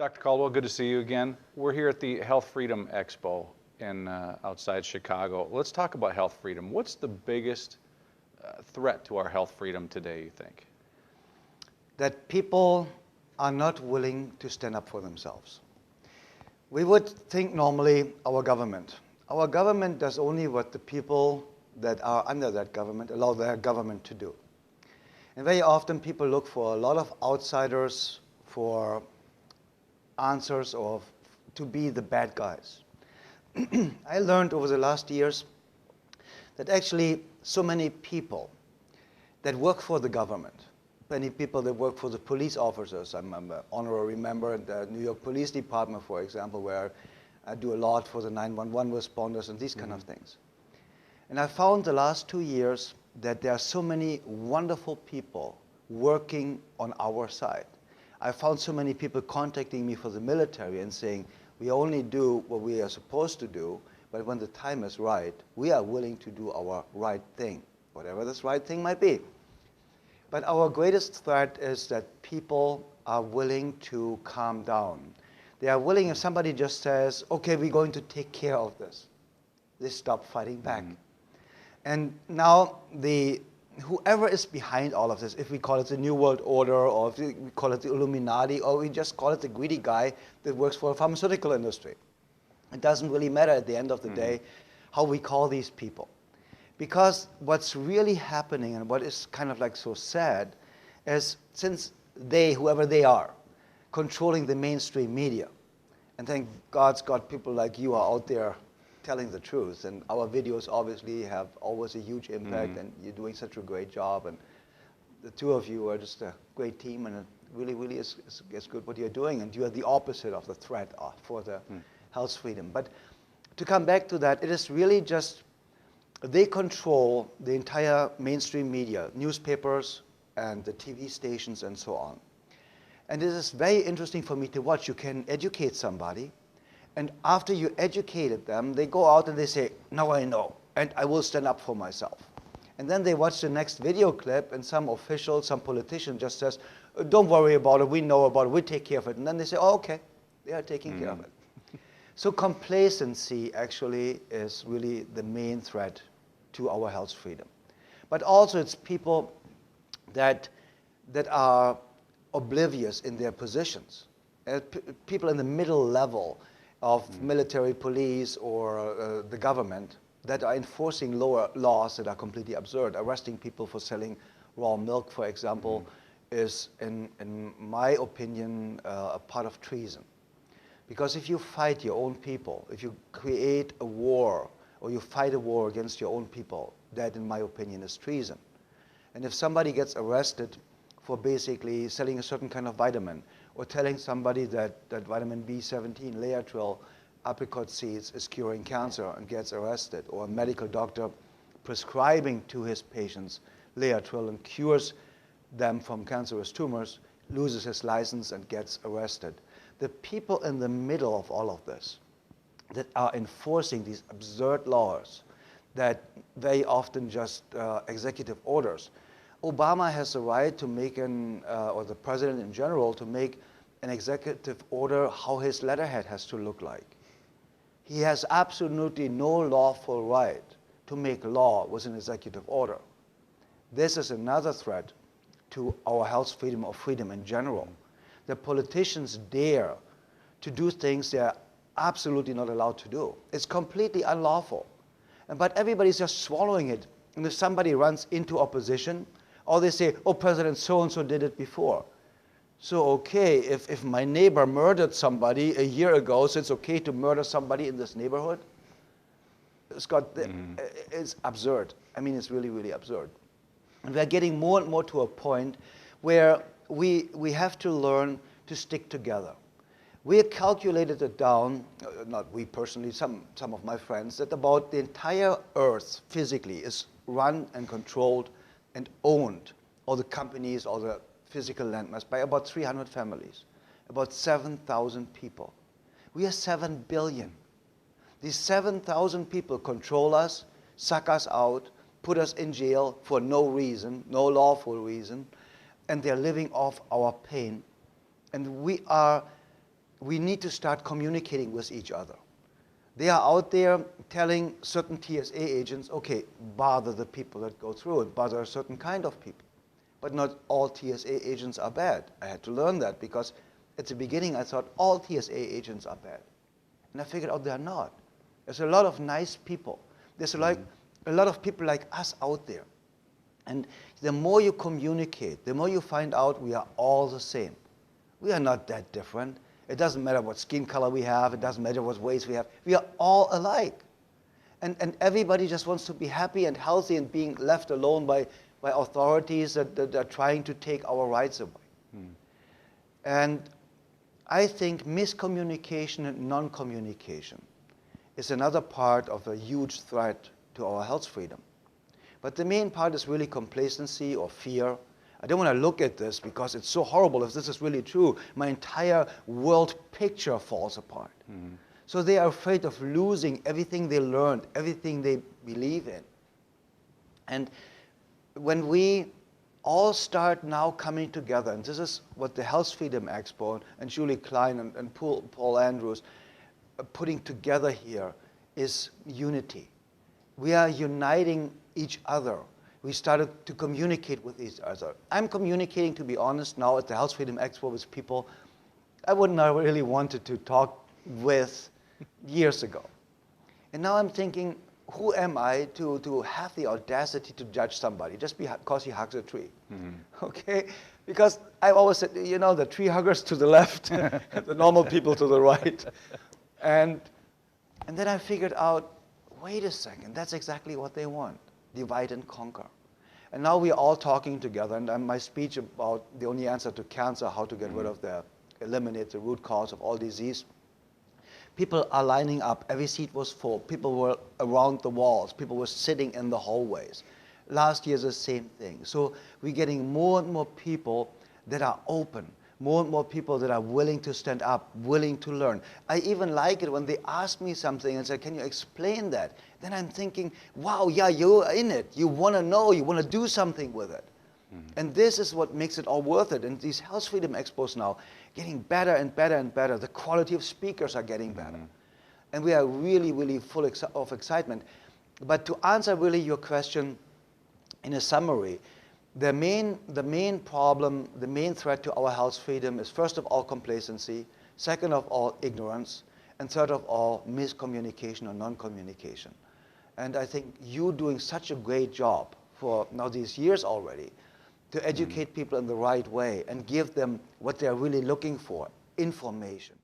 Dr. Caldwell, good to see you again. We're here at the Health Freedom Expo in outside Chicago. Let's talk about health freedom. What's the biggest threat to our health freedom today, you think? That people are not willing to stand up for themselves. We would think normally our government. Our government does only what the people that are under that government allow their government to do. And very often people look for a lot of outsiders for answers or to be the bad guys. I learned over the last years that actually so many people that work for the government, many people that work for the police officers. I'm an honorary member in the New York Police Department, for example, where I do a lot for the 911 responders and these kind of things. And I found the last 2 years that there are so many wonderful people working on our side. I found so many people contacting me for the military and saying, we only do what we are supposed to do, but when the time is right, we are willing to do our right thing, whatever this right thing might be. But our greatest threat is that people are willing to calm down. They are willing, if somebody just says, okay, we're going to take care of this, they stop fighting back. And now whoever is behind all of this, if we call it the New World Order, or if we call it the Illuminati, or we just call it the greedy guy that works for the pharmaceutical industry, it doesn't really matter at the end of the day how we call these people. Because what's really happening and what is kind of like so sad is since they, whoever they are, controlling the mainstream media, and thank God's got people like you are out there telling the truth, and our videos obviously have always a huge impact, and you're doing such a great job, and the two of you are just a great team, and it really, really is good what you're doing, and you are the opposite of the threat for the health freedom. But to come back to that, it is really just, they control the entire mainstream media, newspapers and the TV stations and so on. And it is very interesting for me to watch. You can educate somebody, and after you educated them, they go out and they say, now I know, and I will stand up for myself. And then they watch the next video clip, and some official, some politician just says, don't worry about it, we know about it, we take care of it. And then they say, oh, okay, they are taking care of it. So complacency actually is really the main threat to our health freedom. But also it's people that are oblivious in their positions. People in the middle level of military, police, or the government that are enforcing lower laws that are completely absurd. Arresting people for selling raw milk, for example, is, in my opinion, a part of treason. Because if you fight your own people, if you create a war, or you fight a war against your own people, that, in my opinion, is treason. And if somebody gets arrested for basically selling a certain kind of vitamin, or telling somebody that vitamin B17, Laetrile, apricot seeds is curing cancer and gets arrested, or a medical doctor prescribing to his patients Laetrile and cures them from cancerous tumors, loses his license and gets arrested. The people in the middle of all of this that are enforcing these absurd laws that very often just executive orders. Obama has the right to make or the president in general, to make an executive order how his letterhead has to look like. He has absolutely no lawful right to make law with an executive order. This is another threat to our health freedom or freedom in general. The politicians dare to do things they are absolutely not allowed to do. It's completely unlawful. But everybody's just swallowing it. And if somebody runs into opposition, or they say, oh, President so-and-so did it before. So, okay, if my neighbor murdered somebody a year ago, so it's okay to murder somebody in this neighborhood? It's absurd. I mean, it's really, really absurd. And we're getting more and more to a point where we have to learn to stick together. We have calculated it down, not we personally, some of my friends, that about the entire Earth physically is run and controlled and owned, all the companies, all the physical landmass, by about 300 families, about 7,000 people. We are 7 billion. These 7,000 people control us, suck us out, put us in jail for no reason, no lawful reason, and they're living off our pain. And we are we need to start communicating with each other. They are out there telling certain TSA agents, okay, bother the people that go through it, bother a certain kind of people. But not all TSA agents are bad. I had to learn that because at the beginning I thought all TSA agents are bad. And I figured out they're not. There's a lot of nice people. There's a lot of people like us out there. And the more you communicate, the more you find out we are all the same. We are not that different. It doesn't matter what skin color we have. It doesn't matter what ways we have. We are all alike. And everybody just wants to be happy and healthy and being left alone by authorities that are trying to take our rights away. And I think miscommunication and non-communication is another part of a huge threat to our health freedom. But the main part is really complacency or fear. I don't want to look at this because it's so horrible. If this is really true, my entire world picture falls apart. So they are afraid of losing everything they learned, everything they believe in. And when we all start now coming together, and this is what the Health Freedom Expo and Julie Klein and Paul Andrews are putting together here, is unity. We are uniting each other. We started to communicate with each other. I'm communicating, to be honest, now at the Health Freedom Expo with people I wouldn't have really wanted to talk with years ago. And now I'm thinking, who am I to have the audacity to judge somebody just because he hugs a tree? Okay? Because I've always said, you know, the tree huggers to the left, the normal people to the right. And then I figured out, wait a second, that's exactly what they want. Divide and conquer. And now we're all talking together, and my speech about the only answer to cancer, how to get rid of eliminate the root cause of all disease. People are lining up, every seat was full, people were around the walls, people were sitting in the hallways. Last year, the same thing. So we're getting more and more people that are open, more and more people that are willing to stand up, willing to learn. I even like it when they ask me something and say, can you explain that? Then I'm thinking, wow, yeah, you're in it. You want to know, you want to do something with it. And this is what makes it all worth it. And these Health Freedom Expos now, getting better and better and better. The quality of speakers are getting better. And we are really, really full of excitement. But to answer really your question in a summary, the main problem, the main threat to our health freedom is first of all complacency, second of all ignorance, and third of all miscommunication or non-communication. And I think you're doing such a great job for now these years already to educate people in the right way and give them what they're really looking for, information.